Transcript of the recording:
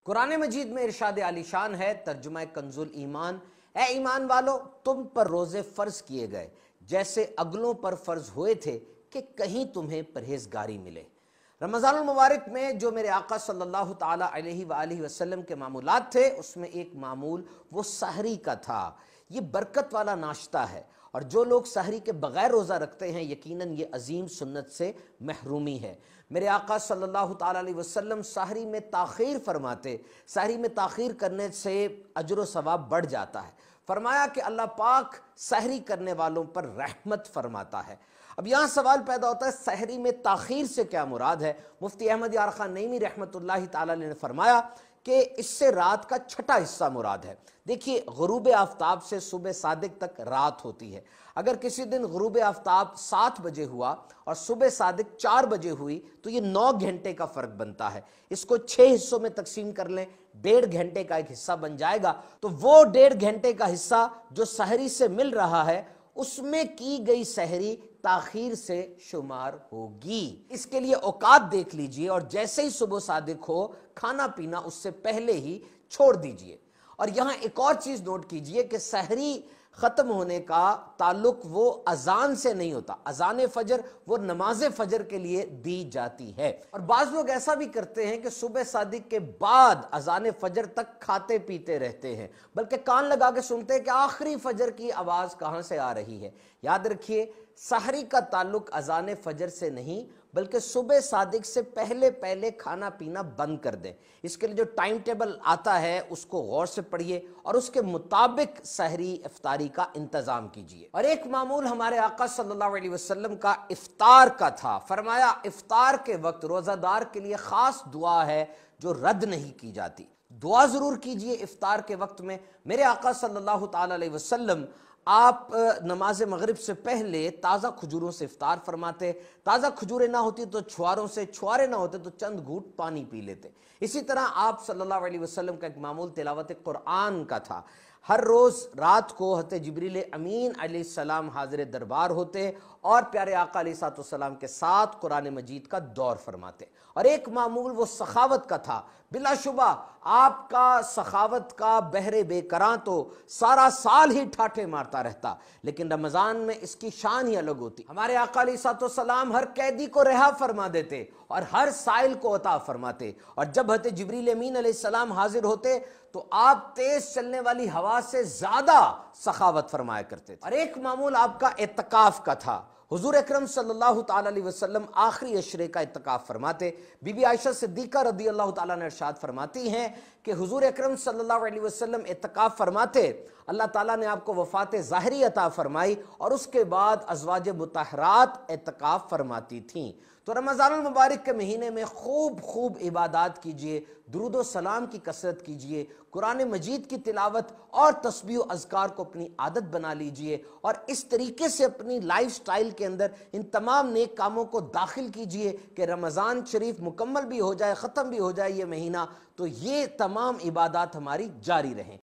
قرآن مجید میں ارشاد عالی شان ہے، ترجمہ کنزُ الایمان، اے ایمان والو تم پر روزے فرض کیے گئے جیسے اگلوں پر فرض ہوئے تھے کہ کہیں تمہیں پرہیزگاری ملے۔ رمضان المبارک میں جو میرے آقا صلی اللہ تعالی علیہ وآلہ وسلم کے معمولات تھے، اس میں ایک معمول وہ سحری کا تھا۔ یہ برکت والا ناشتہ ہے، اور جو لوگ سحری کے بغیر روزہ رکھتے ہیں یقیناً یہ عظیم سنت سے محرومی ہے۔ میرے آقا صلی اللہ تعالی علیہ وسلم سحری میں تاخیر فرماتے، سحری میں تاخیر کرنے سے اجر و ثواب بڑھ جاتا ہے۔ فرمایا کہ اللہ پاک سحری کرنے والوں پر رحمت فرماتا ہے۔ اب یہاں سوال پیدا ہوتا ہے سحری میں تاخیر سے کیا مراد ہے؟ مفتی احمد یار خان نعیمی رحمۃ اللہ تعالی نے فرمایا کہ اس سے رات کا چھٹا حصہ مراد ہے۔ دیکھیے غروب آفتاب سے صبح صادق تک رات ہوتی ہے۔ اگر کسی دن غروب آفتاب 7 بجے ہوا اور صبح صادق 4 بجے ہوئی تو یہ 9 گھنٹے کا فرق بنتا ہے۔ اس کو 6 حصوں میں تقسیم کر لیں، 1.5 گھنٹے کا ایک حصہ بن جائے گا۔ تو وہ 1.5 گھنٹے کا حصہ جو سحری سے مل رہا ہے، اس میں کی گئی سحری تاخیر سے شمار ہوگی۔ اس کے لیے اوقات دیکھ لیجئے، اور جیسے ہی صبح صادق ہو کھانا پینا اس سے پہلے ہی چھوڑ دیجئے۔ اور یہاں ایک اور چیز نوٹ کیجئے کہ سحری ختم ہونے کا تعلق وہ اذان سے نہیں ہوتا۔ اذان فجر وہ نماز فجر کے لیے دی جاتی ہے، اور بعض لوگ ایسا بھی کرتے ہیں کہ صبح صادق کے بعد اذان فجر تک کھاتے پیتے رہتے ہیں، بلکہ کان لگا کے سنتے ہیں کہ آخری فجر کی آواز کہاں سے آ رہی ہے۔ یاد رکھیے سحری کا تعلق اذان فجر سے نہیں بلکہ صبح صادق سے پہلے پہلے کھانا پینا بند کر دیں۔ اس کے لیے جو ٹائم ٹیبل آتا ہے اس کو غور سے پڑھیے اور اس کے مطابق سحری افطاری کا انتظام کیجیے۔ اور ایک معمول ہمارے آقا صلی اللہ علیہ وسلم کا افطار کا تھا۔ فرمایا افطار کے وقت روزہ دار کے لیے خاص دعا ہے جو رد نہیں کی جاتی۔ دعا ضرور کیجیے افطار کے وقت میں۔ میرے آقا صلی اللہ تعالی علیہ وسلم آپ نماز مغرب سے پہلے تازہ کھجوروں سے افطار فرماتے۔ تازہ کھجوریں نہ ہوتی تو چھواروں سے، چھوارے نہ ہوتے تو چند گھونٹ پانی پی لیتے۔ اسی طرح آپ صلی اللہ علیہ وسلم کا ایک معمول تلاوت قرآن کا تھا۔ ہر روز رات کو حضرت جبریل امین علیہ السلام حاضر دربار ہوتے اور پیارے آقا علیہ السلام کے ساتھ قرآن مجید کا دور فرماتے۔ اور ایک معمول وہ سخاوت کا تھا۔ بلا شبہ آپ کا سخاوت کا بحر بے کراں تو سارا سال ہی ٹھاٹھے مارتا رہتا، لیکن رمضان میں اس کی شان ہی الگ ہوتی۔ ہمارے آقا علیہ السلام ہر قیدی کو رہا فرما دیتے اور ہر سائل کو عطا فرماتے، اور جب حضرت جبریل امین علیہ السلام حاضر ہوتے تو آپ تیز چلنے والی ہوا سے زیادہ سخاوت فرمایا کرتے تھے۔ اور ایک معمول آپ کا اعتکاف کا تھا۔ حضور اکرم صلی اللہ تعالی علیہ وسلم آخری عشرے کا اعتکاف فرماتے۔ بی بی عائشہ صدیقہ رضی اللہ تعالیٰ نے ارشاد فرماتی ہیں کہ حضور اکرم صلی اللہ علیہ وسلم اعتکاف فرماتے، اللہ تعالیٰ نے آپ کو وفات ظاہری عطا فرمائی، اور اس کے بعد ازواج مطہرات اعتکاف فرماتی تھیں۔ تو رمضان المبارک کے مہینے میں خوب عبادات کیجئے، درود و سلام کی کثرت کیجئے، قرآن مجید کی تلاوت اور تسبیح و اذکار کو اپنی عادت بنا لیجئے، اور اس طریقے سے اپنی لائف سٹائل کے اندر ان تمام نیک کاموں کو داخل کیجئے کہ رمضان شریف مکمل بھی ہو جائے، ختم بھی ہو جائے یہ مہینہ، تو یہ تمام عبادات ہماری جاری رہیں۔